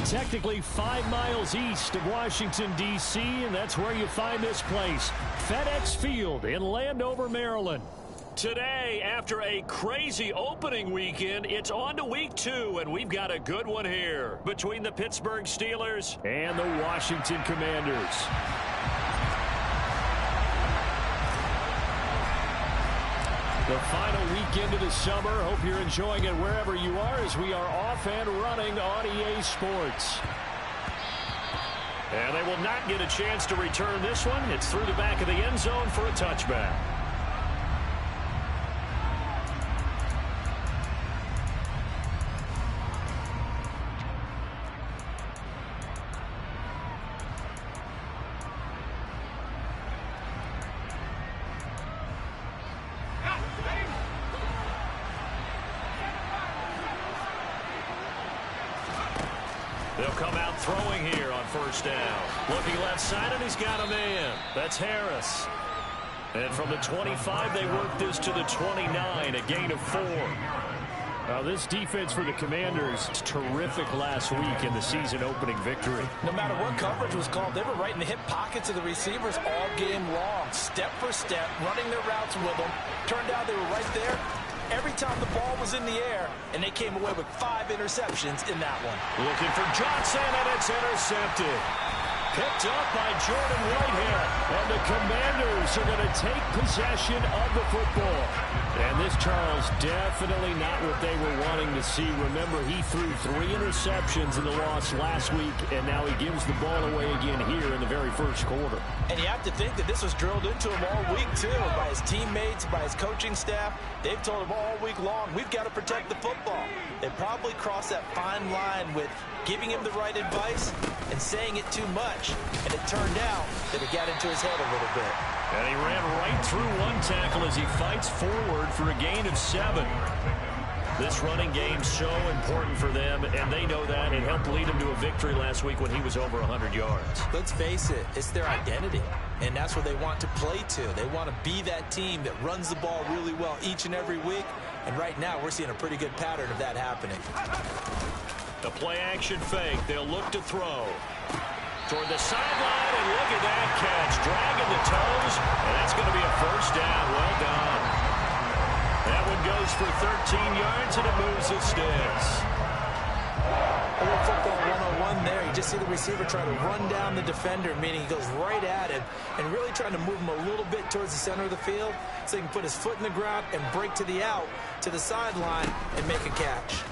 technically 5 miles east of Washington, D.C., and that's where you find this place, FedEx Field in Landover, Maryland. Today, after a crazy opening weekend, it's on to week 2, and we've got a good one here between the Pittsburgh Steelers and the Washington Commanders. The final weekend of the summer. Hope you're enjoying it wherever you are as we are off and running on EA Sports. And they will not get a chance to return this one. It's through the back of the end zone for a touchback. They'll come out throwing here on first down. Looking left side, and he's got a man. That's Harris. And from the 25, they work this to the 29, a gain of 4. Now, this defense for the Commanders is terrific last week in the season-opening victory. No matter what coverage was called, they were right in the hip pockets of the receivers all game long. Step for step, running their routes with them. Turned out they were right there every time the ball was in the air, and they came away with 5 interceptions in that one. Looking for Johnson, and it's intercepted. Picked up by Jordan Whitehead, and the Commanders are going to take possession of the football. And this, Charles, definitely not what they were wanting to see. Remember, he threw 3 interceptions in the loss last week, and now he gives the ball away again here in the very first quarter. And you have to think that this was drilled into him all week, too, by his teammates, by his coaching staff. They've told him all week long, we've got to protect the football. They probably crossed that fine line with giving him the right advice and saying it too much. And it turned out that it got into his head a little bit. And he ran right through one tackle as he fights forward for a gain of 7. This running game's so important for them, and they know that. It helped lead them to a victory last week when he was over 100 yards. Let's face it, it's their identity, and that's what they want to play to. They want to be that team that runs the ball really well each and every week, and right now we're seeing a pretty good pattern of that happening. The play-action fake. They'll look to throw. Toward the sideline, and look at that catch. Dragging the toes, and that's going to be a first down. Well done. That one goes for 13 yards, and it moves the sticks. A little football 101 there. You just see the receiver try to run down the defender, meaning he goes right at him, and really trying to move him a little bit towards the center of the field so he can put his foot in the ground and break to the out, to the sideline, and make a catch.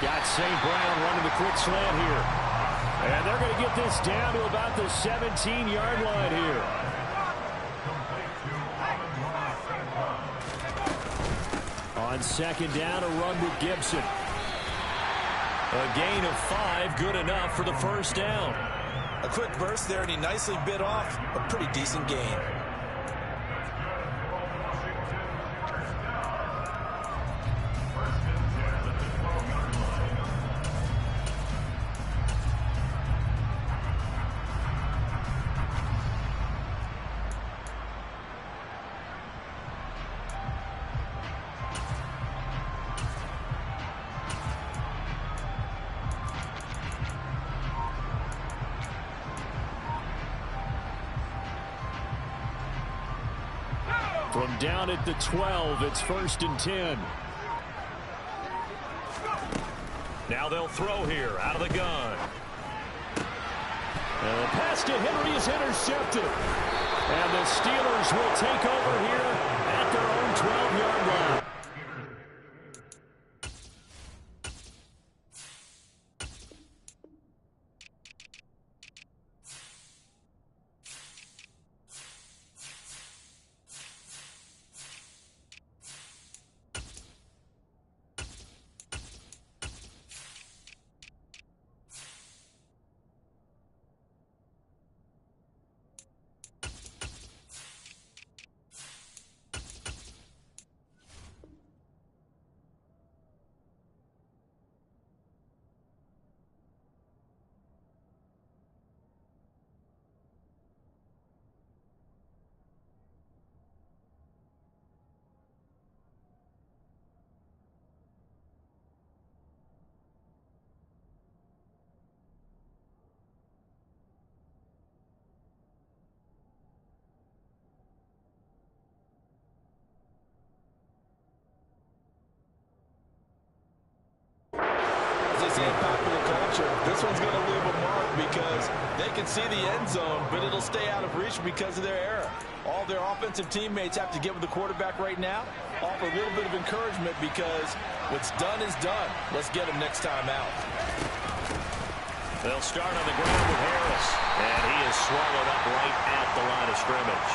Got St. Brown running the quick slant here. And they're going to get this down to about the 17-yard line here. On second down, a run with Gibson. A gain of 5, good enough for the first down. A quick burst there, and he nicely bit off a pretty decent gain. From down at the 12, it's 1st and 10. Now they'll throw here out of the gun. And the pass to Henry is intercepted. And the Steelers will take over here at their own 12-yard line. say in popular culture, this one's going to leave a mark because they can see the end zone, but it'll stay out of reach because of their error. All their offensive teammates have to get with the quarterback right now, offer a little bit of encouragement because what's done is done. Let's get them next time out. They'll start on the ground with Harris, and he is swallowed up right at the line of scrimmage.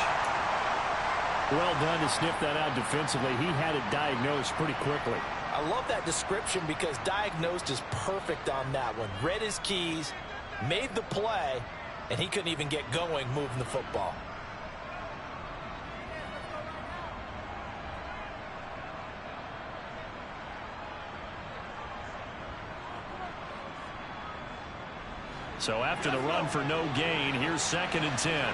Well done to sniff that out defensively. He had it diagnosed pretty quickly. I love that description because diagnosed is perfect on that one. Read his keys, made the play, and he couldn't even get going moving the football. So after the run for no gain, here's 2nd and 10.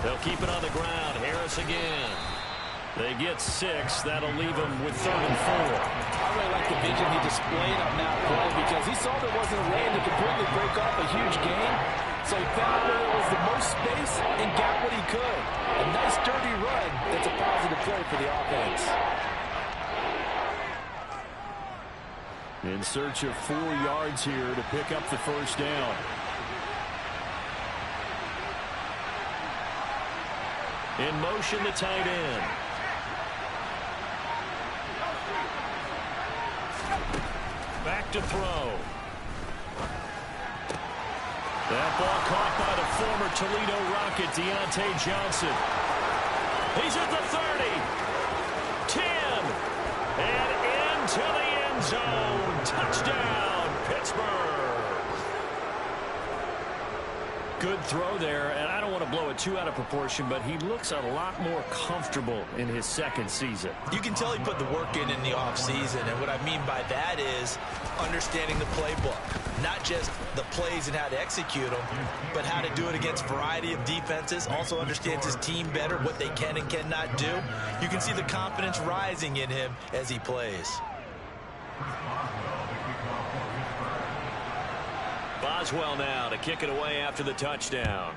They'll keep it on the ground. Harris again. They get 6. That'll leave them with 3rd and 4. I really like the vision he displayed on that play because he saw there wasn't a lane to completely break off a huge gain. So he found where there was the most space and got what he could. A nice dirty run. That's a positive play for the offense. In search of 4 yards here to pick up the first down. In motion, the tight end. Back to throw. That ball caught by the former Toledo Rocket, Deontay Johnson. He's at the 30. 10. And into the end zone. Touchdown, Pittsburgh. Good throw there, and I don't want to blow it too out of proportion, but he looks a lot more comfortable in his 2nd season. You can tell he put the work in the offseason, and what I mean by that is understanding the playbook. Not just the plays and how to execute them, but how to do it against a variety of defenses. Also understands his team better, what they can and cannot do. You can see the confidence rising in him as he plays. Boswell now to kick it away after the touchdown.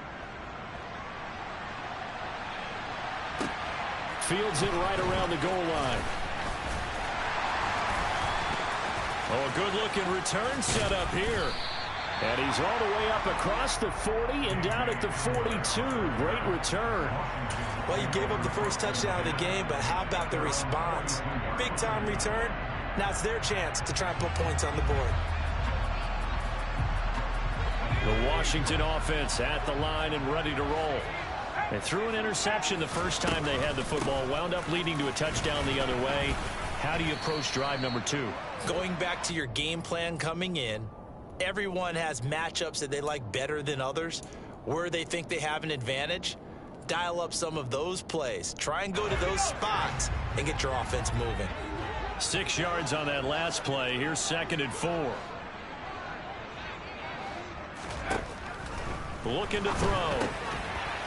Fields it right around the goal line. Oh, a good-looking return set up here. And he's all the way up across the 40 and down at the 42. Great return. Well, you gave up the first touchdown of the game, but how about the response? Big-time return. Now it's their chance to try and put points on the board. The Washington offense at the line and ready to roll. They threw an interception the first time they had the football, wound up leading to a touchdown the other way. How do you approach drive number 2? Going back to your game plan coming in, everyone has matchups that they like better than others, where they think they have an advantage. Dial up some of those plays. Try and go to those spots and get your offense moving. 6 yards on that last play. Here's 2nd and 4. Looking to throw.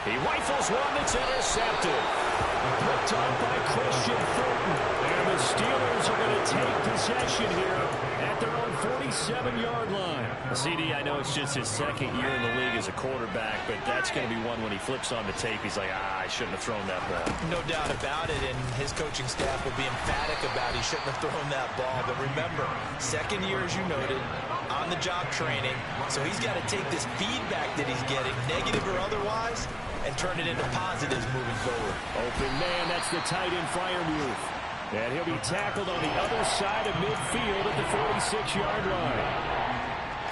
He rifles one that's intercepted. Picked up by Christian Fulton. And the Steelers are going to take possession here at their own 47-yard line. CD, I know it's just his 2nd year in the league as a quarterback, but that's going to be one when he flips on the tape. He's like, I shouldn't have thrown that ball. No doubt about it, and his coaching staff will be emphatic about he shouldn't have thrown that ball. But remember, 2nd year, as you noted, on-the-job training, so he's got to take this feedback that he's getting, negative or otherwise, and turn it into positives moving forward. Open man, that's the tight end Freiermuth. And he'll be tackled on the other side of midfield at the 46-yard line.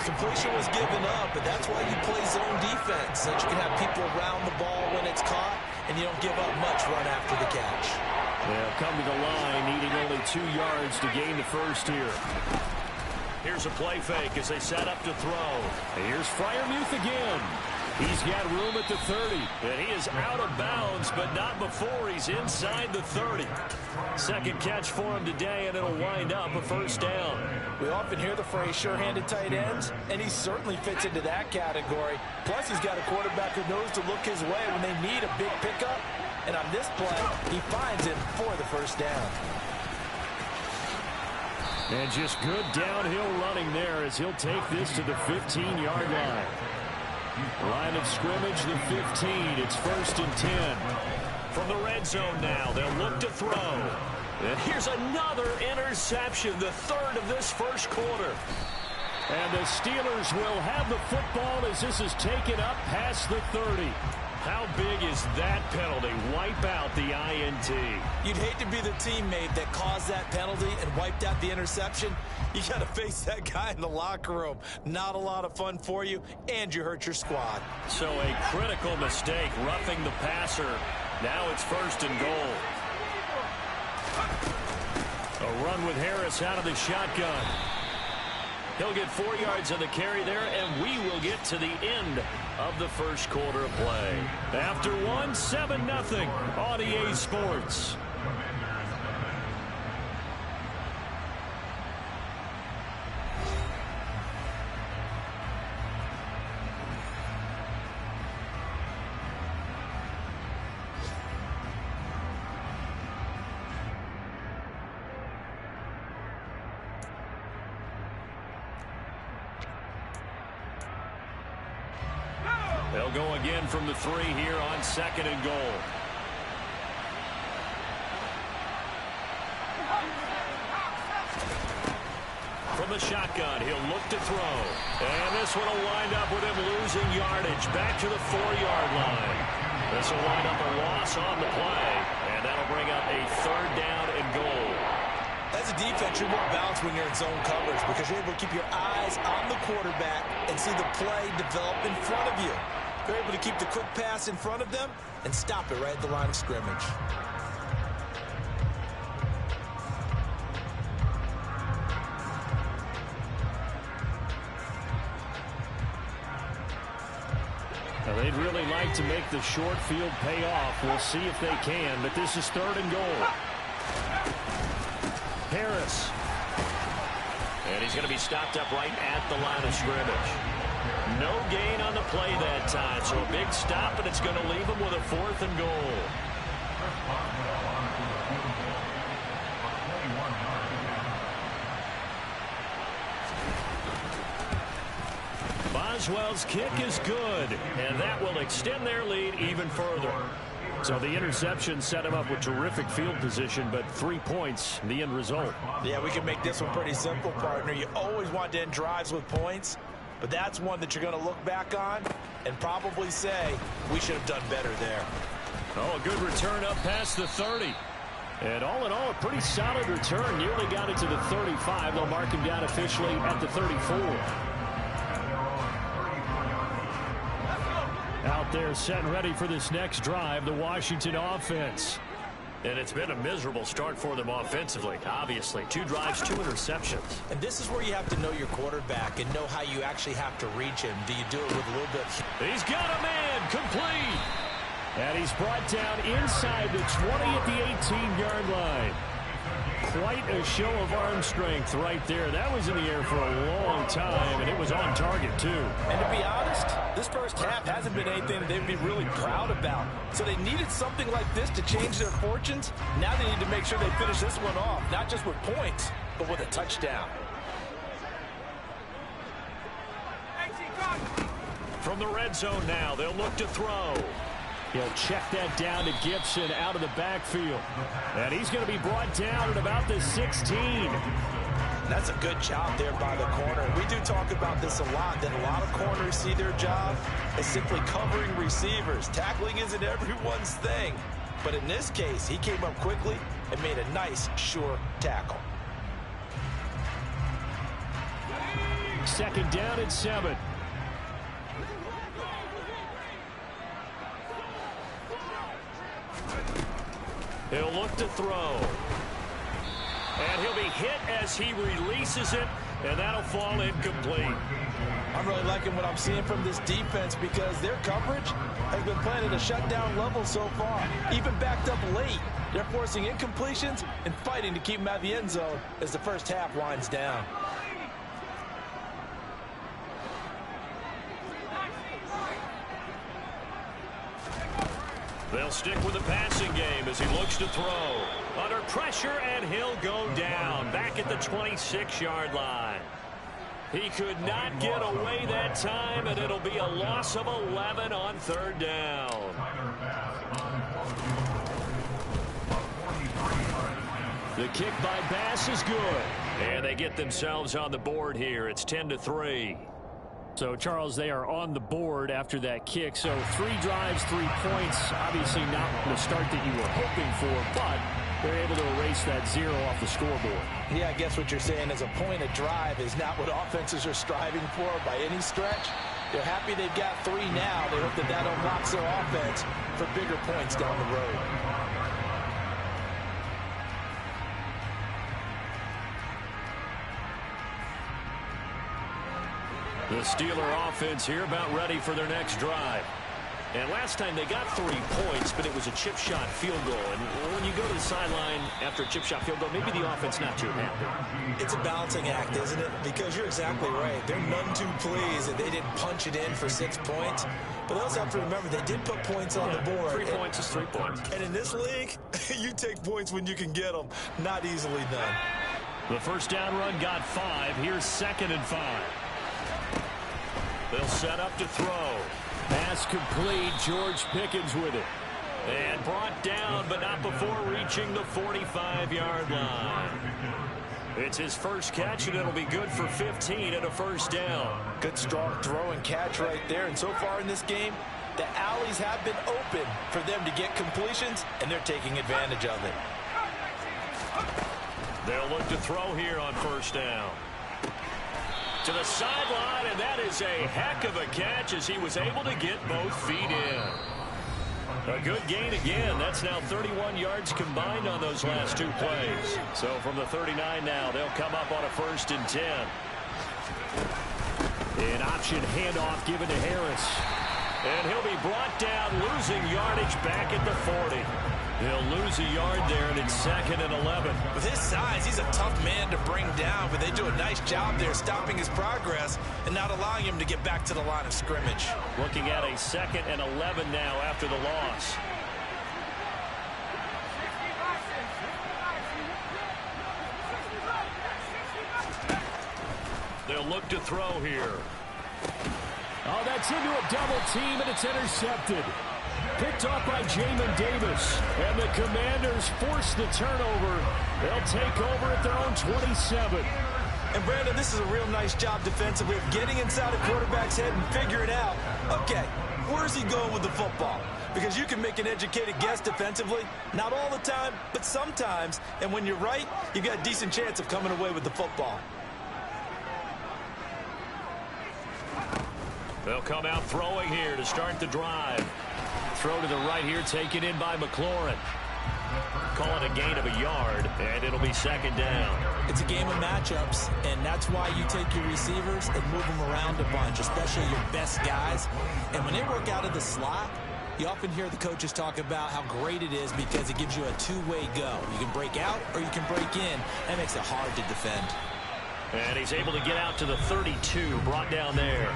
Completion was given up, but that's why you play zone defense, so that you can have people around the ball when it's caught, and you don't give up much run after the catch. They'll come to the line, needing only 2 yards to gain the first here. Here's a play fake as they set up to throw. And here's Freiermuth again. He's got room at the 30, and he is out of bounds, but not before he's inside the 30. 2nd catch for him today, and it'll wind up a first down. We often hear the phrase sure-handed tight ends, and he certainly fits into that category. Plus, he's got a quarterback who knows to look his way when they need a big pickup. And on this play, he finds him for the first down. And just good downhill running there as he'll take this to the 15-yard line. Line of scrimmage, the 15. It's 1st and 10. From the red zone now, they'll look to throw. And here's another interception, the 3rd of this first quarter. And the Steelers will have the football as this is taken up past the 30. How big is that penalty? Wipe out the INT. You'd hate to be the teammate that caused that penalty and wiped out the interception. You got to face that guy in the locker room. Not a lot of fun for you, and you hurt your squad. So a critical mistake, roughing the passer. Now it's 1st and goal. A run with Harris out of the shotgun. He'll get 4 yards on the carry there, and we will get to the end of the first quarter of play. After 7-0 on EA Sports. They'll go again from the 3 here on 2nd and goal. From the shotgun, he'll look to throw. And this one will wind up with him losing yardage back to the 4-yard line. This will wind up a loss on the play. And that'll bring up a 3rd down and goal. As a defense, you're more balanced when you're in zone coverage because you're able to keep your eyes on the quarterback and see the play develop in front of you. You're able to keep the quick pass in front of them and stop it right at the line of scrimmage. Now they'd really like to make the short field pay off. We'll see if they can, but this is 3rd and goal. Harris. And he's going to be stopped up right at the line of scrimmage. No gain on the play that time, so a big stop, and it's going to leave him with a 4th and goal. Boswell's kick is good, and that will extend their lead even further. So the interception set him up with terrific field position, but 3 points, the end result. Yeah, we can make this one pretty simple, partner. You always want to end drives with points, but that's one that you're going to look back on and probably say, we should have done better there. Oh, a good return up past the 30. And all in all, a pretty solid return. Nearly got it to the 35. They'll mark him down officially at the 34. Out there set and ready for this next drive, the Washington offense. And it's been a miserable start for them offensively, obviously. 2 drives, 2 interceptions. And this is where you have to know your quarterback and know how you actually have to reach him. Do you do it with a little bit? He's got a man, complete. And he's brought down inside the 20 at the 18-yard line. Quite a show of arm strength right there. That was in the air for a long time, and it was on target, too. And to be honest, this first half hasn't been anything that they'd be really proud about. So they needed something like this to change their fortunes. Now they need to make sure they finish this one off, not just with points, but with a touchdown. From the red zone now, they'll look to throw. He'll check that down to Gibson out of the backfield. And he's going to be brought down at about the 16. That's a good job there by the corner. We do talk about this a lot, that a lot of corners see their job as simply covering receivers. Tackling isn't everyone's thing. But in this case, he came up quickly and made a nice, sure tackle. 2nd down and 7. He'll look to throw. And he'll be hit as he releases it, and that'll fall incomplete. I'm really liking what I'm seeing from this defense because their coverage has been playing at a shutdown level so far. Even backed up late, they're forcing incompletions and fighting to keep them out of the end zone as the first half winds down. They'll stick with the passing game as he looks to throw. Under pressure, and he'll go down back at the 26-yard line. He could not get away that time, and it'll be a loss of 11 on third down. The kick by Bass is good. And they get themselves on the board here. It's 10-3. So, Charles, they are on the board after that kick. So 3 drives, 3 points. Obviously not the start that you were hoping for, but they're able to erase that 0 off the scoreboard. Yeah, I guess what you're saying is a point a drive is not what offenses are striving for by any stretch. They're happy they've got 3 now. They hope that that unlocks their offense for bigger points down the road. The Steeler offense here about ready for their next drive. And last time they got 3 points, but it was a chip shot field goal. And when you go to the sideline after a chip shot field goal, maybe the offense not too happy. It's a balancing act, isn't it? Because you're exactly right. They're none too pleased that they didn't punch it in for 6 points. But they also have to remember they did put points on the board. 3 points is 3 points. And in this league, you take points when you can get them. Not easily done. The first down run got 5. Here's 2nd and 5. They'll set up to throw. Pass complete. George Pickens with it. And brought down, but not before reaching the 45-yard line. It's his first catch, and it'll be good for 15 and a first down. Good, strong throw and catch right there. And so far in this game, the alleys have been open for them to get completions, and they're taking advantage of it. They'll look to throw here on first down. To the sideline, and that is a heck of a catch as he was able to get both feet in. A good gain again. That's now 31 yards combined on those last 2 plays. So from the 39 now, they'll come up on a 1st and 10. An option handoff given to Harris. And he'll be brought down, losing yardage back at the 40. He'll lose a yard there, and it's 2nd and 11. With his size, he's a tough man to bring down, but they do a nice job there stopping his progress and not allowing him to get back to the line of scrimmage. Looking at a 2nd and 11 now after the loss. They'll look to throw here. Oh, that's into a double team, and it's intercepted. Picked off by Jamin Davis. And the Commanders force the turnover. They'll take over at their own 27. And, Brandon, this is a real nice job defensively of getting inside a quarterback's head and figuring out, okay, where's he going with the football? Because you can make an educated guess defensively. Not all the time, but sometimes. And when you're right, you've got a decent chance of coming away with the football. They'll come out throwing here to start the drive. Throw to the right here, taken in by McLaurin. Call it a gain of a yard, and it'll be 2nd down. It's a game of matchups, and that's why you take your receivers and move them around a bunch, especially your best guys. And when they work out of the slot, you often hear the coaches talk about how great it is because it gives you a two-way go. You can break out or you can break in. That makes it hard to defend. And he's able to get out to the 32, brought down there.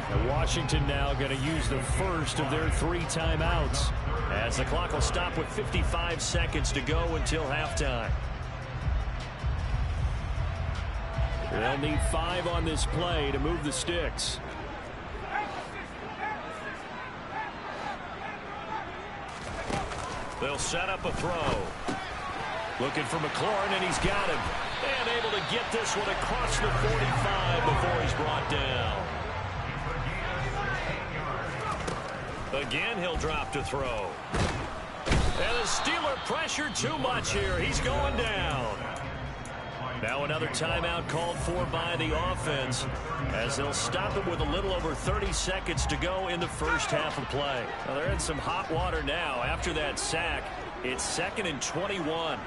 And Washington now going to use the first of their 3 timeouts as the clock will stop with 55 seconds to go until halftime. They'll need 5 on this play to move the sticks. They'll set up a throw. Looking for McLaurin, and he's got him. And able to get this one across the 45 before he's brought down. Again, he'll drop to throw. And the Steeler pressure too much here. He's going down. Now another timeout called for by the offense as they'll stop it with a little over 30 seconds to go in the first half of play. Well, they're in some hot water now after that sack. It's 2nd and 21.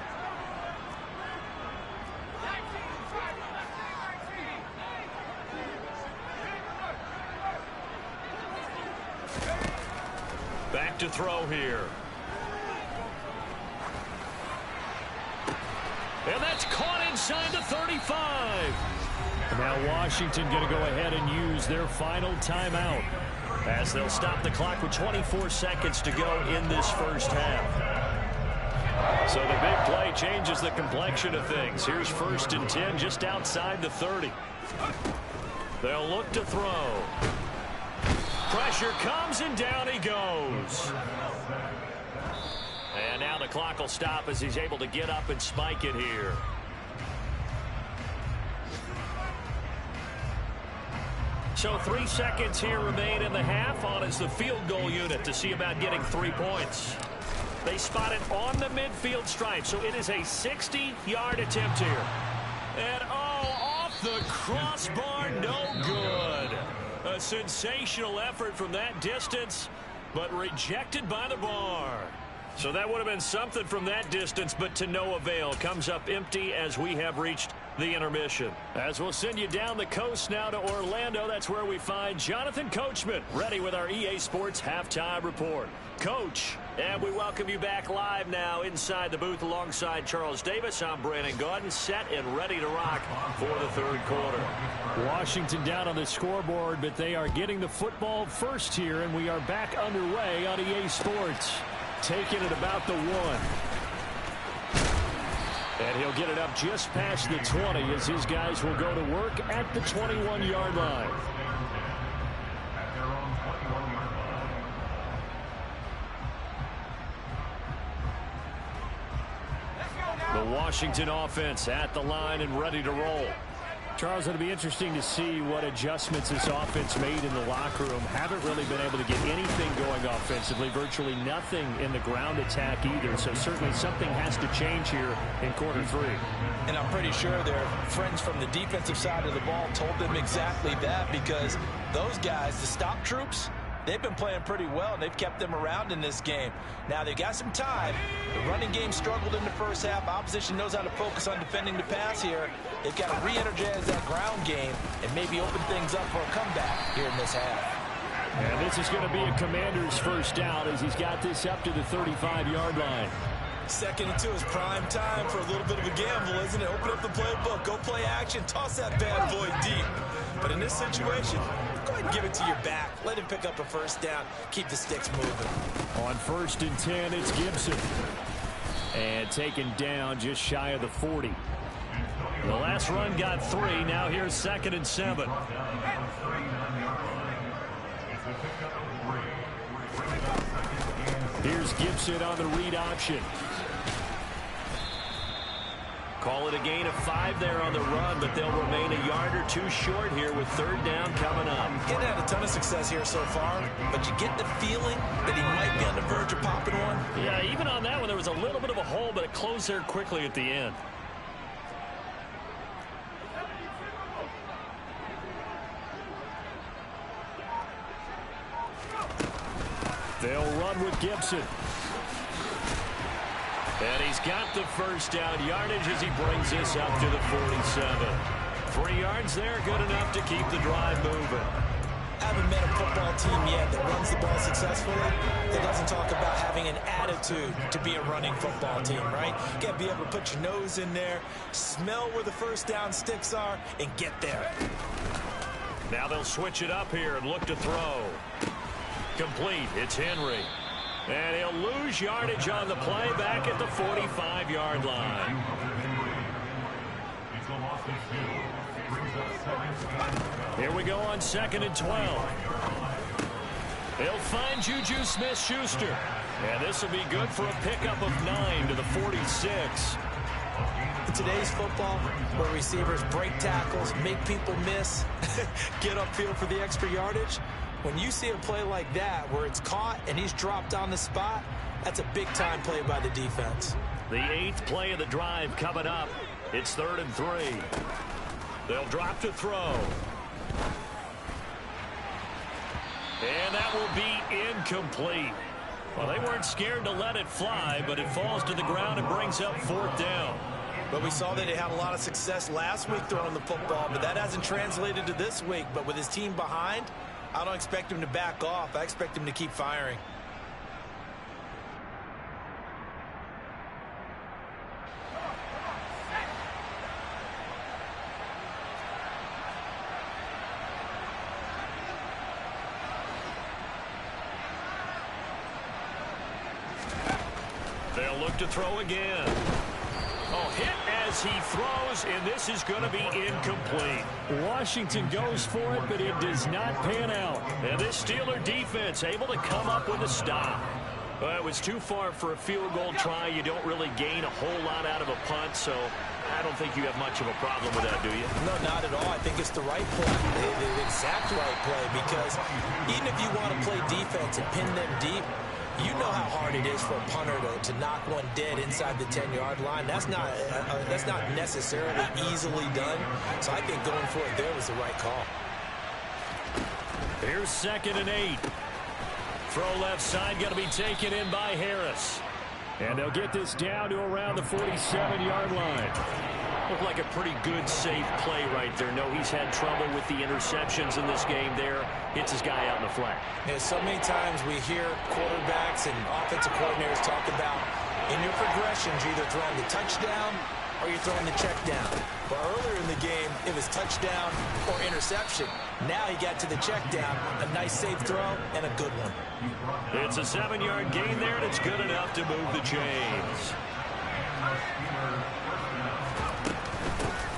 Back to throw here. And that's caught inside the 35. Now Washington going to go ahead and use their final timeout as they'll stop the clock with 24 seconds to go in this first half. So the big play play changes the complexion of things. Here's 1st and 10 just outside the 30. They'll look to throw. Pressure comes, and down he goes. And now the clock will stop as he's able to get up and spike it here. So 3 seconds here remain in the half. On is the field goal unit to see about getting 3 points. They spot it on the midfield stripe, so it is a 60-yard attempt here. And, off the crossbar, no good. A sensational effort from that distance, but rejected by the bar. So that would have been something from that distance, but to no avail. Comes up empty as we have reached the intermission. As we'll send you down the coast now to Orlando, that's where we find Jonathan Coachman, ready with our EA Sports Halftime Report. Coach, and we welcome you back live now inside the booth alongside Charles Davis. I'm Brandon Gaudin, set and ready to rock for the 3rd quarter. Washington down on the scoreboard, but they are getting the football first here, and we are back underway on EA Sports. Taking it about the 1. And he'll get it up just past the 20 as his guys will go to work at the 21-yard line. The Washington offense at the line and ready to roll. Charles, it'll be interesting to see what adjustments this offense made in the locker room. Haven't really been able to get anything going offensively. Virtually nothing in the ground attack either. So certainly something has to change here in quarter 3. And I'm pretty sure their friends from the defensive side of the ball told them exactly that, because those guys, the stop troops, they've been playing pretty well, and they've kept them around in this game. Now, they've got some time. The running game struggled in the first half. Opposition knows how to focus on defending the pass here. They've got to re-energize that ground game and maybe open things up for a comeback here in this half. And this is going to be a Commander's first down as he's got this up to the 35-yard line. 2nd and 2 is prime time for a little bit of a gamble, isn't it? Open up the playbook, go play action, toss that bad boy deep. But in this situation, go ahead and give it to your back. Let him pick up a 1st down. Keep the sticks moving. On 1st and 10, it's Gibson. And taken down just shy of the 40. The last run got 3. Now here's 2nd and 7. Here's Gibson on the read option. Call it a gain of 5 there on the run, but they'll remain a yard or 2 short here with 3rd down coming up. Getting had a ton of success here so far, but you get the feeling that he might be on the verge of popping one. Yeah, even on that one, there was a little bit of a hole, but it closed there quickly at the end. They'll run with Gibson. And he's got the 1st down yardage as he brings this up to the 47. 3 yards there, good enough to keep the drive moving. Haven't met a football team yet that runs the ball successfully that doesn't talk about having an attitude to be a running football team, right? You got to be able to put your nose in there, smell where the 1st down sticks are, and get there. Now they'll switch it up here and look to throw. Complete. It's Henry. And he'll lose yardage on the play back at the 45-yard line. Here we go on 2nd and 12. They'll find Juju Smith-Schuster. And this will be good for a pickup of 9 to the 46. In today's football, where receivers break tackles, make people miss, get upfield for the extra yardage, when you see a play like that where it's caught and he's dropped on the spot, that's a big-time play by the defense. The 8th play of the drive coming up. It's 3rd and 3. They'll drop to throw. And that will be incomplete. Well, they weren't scared to let it fly, but it falls to the ground and brings up 4th down. But we saw that he had a lot of success last week throwing the football, but that hasn't translated to this week. But with his team behind, I don't expect him to back off. I expect him to keep firing. They'll look to throw again. as he throws, and this is going to be incomplete. Washington goes for it, but it does not pan out. And this Steeler defense able to come up with a stop. Well, it was too far for a field goal try. You don't really gain a whole lot out of a punt, so I don't think you have much of a problem with that, do you? No, not at all. I think it's the right play, the exact right play, because even if you want to play defense and pin them deep, you know how hard it is for a punter to knock one dead inside the 10-yard line. That's not necessarily easily done. So I think going for it there was the right call. Here's 2nd and 8. Throw left side, going to be taken in by Harris. And they'll get this down to around the 47-yard line. Looked like a pretty good, safe play right there. No, he's had trouble with the interceptions in this game there. Hits his guy out in the flat. And so many times we hear quarterbacks and offensive coordinators talk about in your progressions, you're either throwing the touchdown or you're throwing the check down. But earlier in the game, it was touchdown or interception. Now he got to the check down, a nice safe throw, and a good one. It's a 7-yard gain there, and it's good enough to move the chains.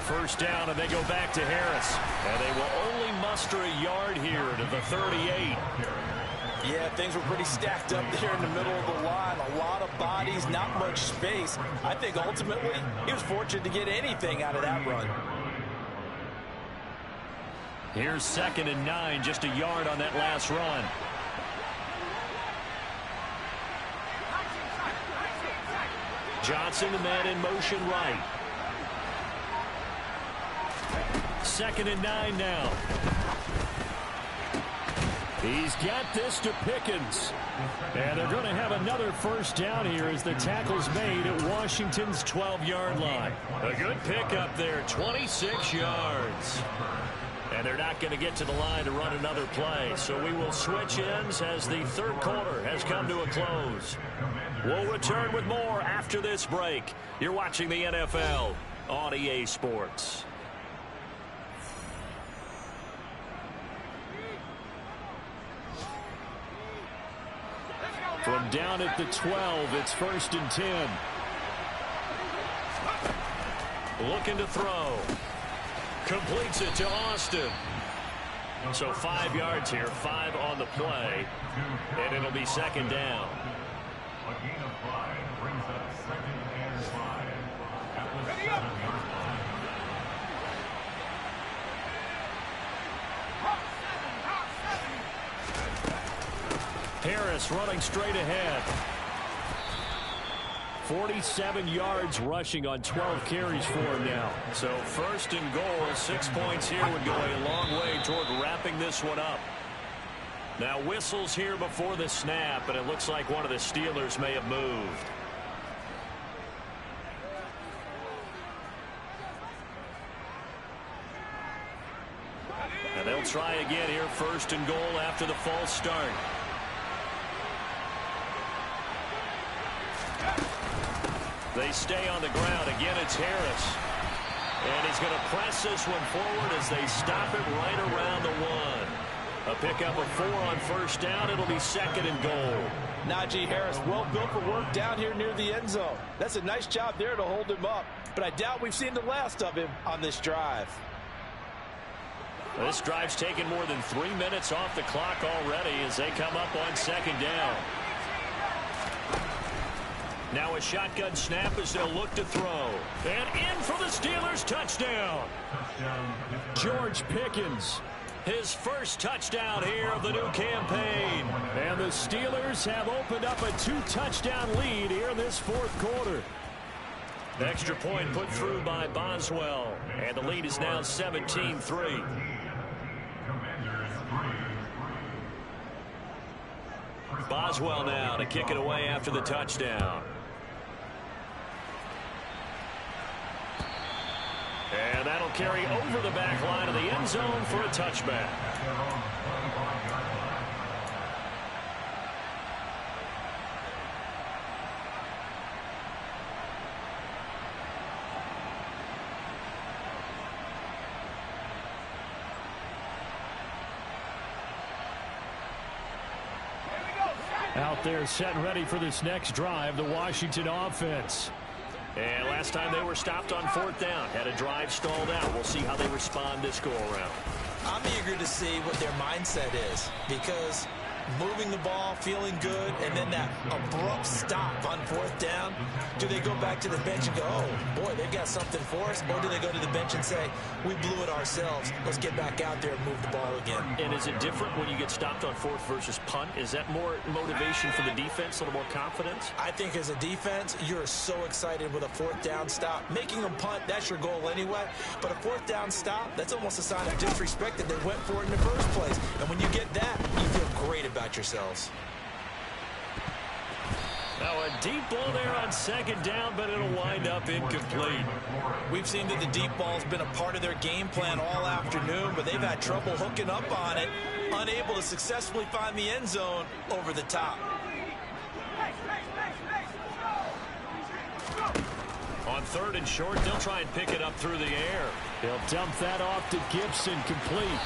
First down, and they go back to Harris. And they will only muster a yard here to the 38. Yeah, things were pretty stacked up there in the middle of the line. A lot of bodies, not much space. I think ultimately he was fortunate to get anything out of that run. Here's 2nd and 9, just a yard on that last run. Johnson, the man in motion right. 2nd and 9 now. He's got this to Pickens. And they're going to have another first down here as the tackle's made at Washington's 12-yard line. A good pickup there, 26 yards. And they're not going to get to the line to run another play. So we will switch ends as the third quarter has come to a close. We'll return with more after this break. You're watching the NFL on EA Sports. From down at the 12, it's 1st and 10. Looking to throw. Completes it to Austin. So 5 yards here, 5 on the play. And it'll be 2nd down. A gain of 5 brings up 2nd and 5 at the 7-yard line. Harris running straight ahead. 47 yards rushing on 12 carries for him now. So 1st and goal, 6 points here would go a long way toward wrapping this one up. Now whistles here before the snap, and it looks like one of the Steelers may have moved. And they'll try again here, 1st and goal after the false start. They stay on the ground. Again, it's Harris. And he's going to press this one forward as they stop it right around the 1. A pickup of 4 on 1st down. It'll be 2nd and goal. Najee Harris, well built for work down here near the end zone. That's a nice job there to hold him up. But I doubt we've seen the last of him on this drive. This drive's taken more than 3 minutes off the clock already as they come up on 2nd down. Now a shotgun snap as they'll look to throw. And in for the Steelers touchdown. George Pickens. His first touchdown here of the new campaign. And the Steelers have opened up a 2-touchdown lead here in this 4th quarter. Extra point put through by Boswell. And the lead is now 17-3. Boswell now to kick it away after the touchdown. And that'll carry over the back line of the end zone for a touchback. Out there set and ready for this next drive, the Washington offense. And last time they were stopped on 4th down, had a drive stalled out. We'll see how they respond this go-around. I'm eager to see what their mindset is, because moving the ball, feeling good, and then that abrupt stop on 4th down. Do they go back to the bench and go, oh, boy, they've got something for us? Or do they go to the bench and say, we blew it ourselves. Let's get back out there and move the ball again. And is it different when you get stopped on 4th versus punt? Is that more motivation for the defense, a little more confidence? I think as a defense, you're so excited with a 4th down stop. Making them punt, that's your goal anyway. But a 4th down stop, that's almost a sign of disrespect that they went for it in the first place. And when you get that, you feel great about yourselves. Now a deep ball there on 2nd down, but it'll wind up incomplete. We've seen that the deep ball's been a part of their game plan all afternoon, but they've had trouble hooking up on it, unable to successfully find the end zone over the top. On 3rd and short, they'll try and pick it up through the air. They'll dump that off to Gibson, complete.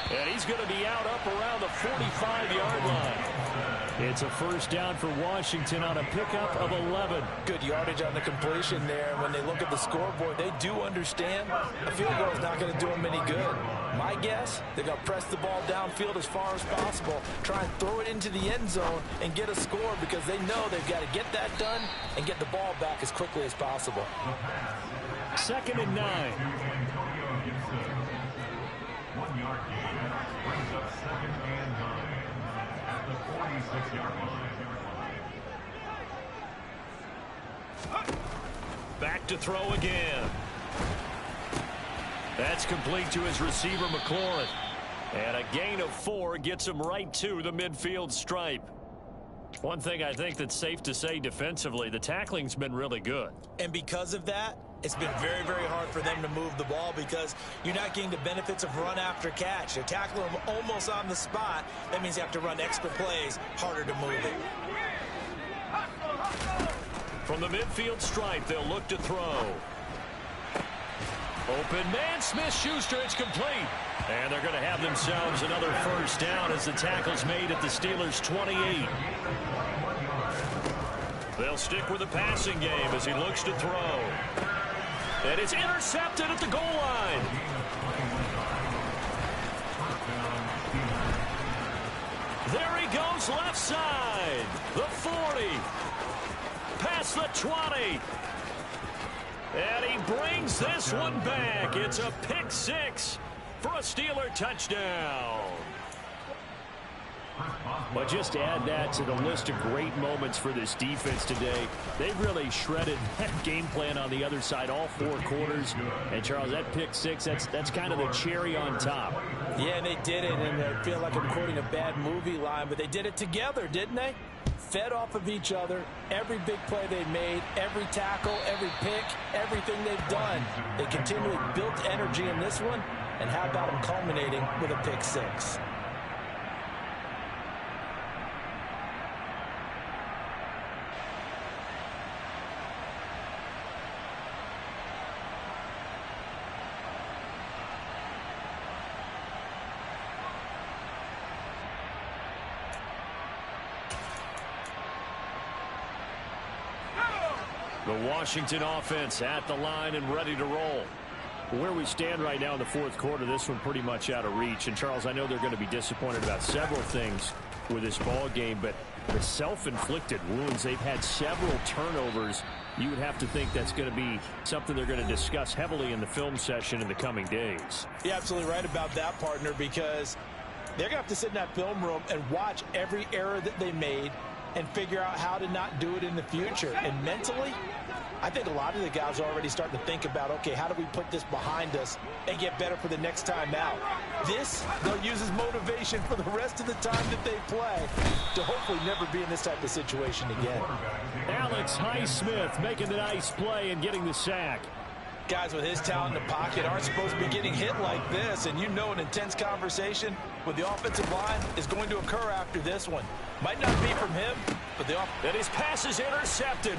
And he's going to be out up around the 45-yard line. It's a 1st down for Washington on a pickup of 11. Good yardage on the completion there. When they look at the scoreboard, they do understand a field goal is not going to do them any good. My guess, they're going to press the ball downfield as far as possible, try and throw it into the end zone and get a score, because they know they've got to get that done and get the ball back as quickly as possible. 2nd and 9. 1 yard gain brings up 2nd and 9 at the 46-yard line. Back to throw again. That's complete to his receiver, McLaurin. And a gain of 4 gets him right to the midfield stripe. One thing I think that's safe to say defensively, the tackling's been really good. And because of that, it's been very, very hard for them to move the ball, because you're not getting the benefits of run after catch. They're tackling them almost on the spot. That means you have to run extra plays, harder to move it. From the midfield stripe, they'll look to throw. Open man, Smith-Schuster, it's complete. And they're going to have themselves another 1st down as the tackle's made at the Steelers' 28. They'll stick with the passing game as he looks to throw. And it's intercepted at the goal line. There he goes left side. The 40. Past the 20. And he brings this one back. It's a pick 6 for a Steeler touchdown. But just to add that to the list of great moments for this defense today, they've really shredded that game plan on the other side all 4 quarters. And, Charles, that pick 6, that's kind of the cherry on top. Yeah, and they did it, and I feel like I'm quoting a bad movie line, but they did it together, didn't they? Fed off of each other, every big play they made, every tackle, every pick, everything they've done. They continually built energy in this one, and how about them culminating with a pick 6? The Washington offense at the line and ready to roll. Where we stand right now in the 4th quarter, this one pretty much out of reach. And, Charles, I know they're going to be disappointed about several things with this ball game, but the self-inflicted wounds, they've had several turnovers. You would have to think that's going to be something they're going to discuss heavily in the film session in the coming days. You're absolutely right about that, partner, because they're going to have to sit in that film room and watch every error that they made and figure out how to not do it in the future. And mentally, I think a lot of the guys are already starting to think about, okay, how do we put this behind us and get better for the next time out? This, they'll use as motivation for the rest of the time that they play to hopefully never be in this type of situation again. Alex Highsmith making the nice play and getting the sack. Guys with his talent in the pocket aren't supposed to be getting hit like this, and you know an intense conversation with the offensive line is going to occur after this one. Might not be from him, but and his pass is intercepted.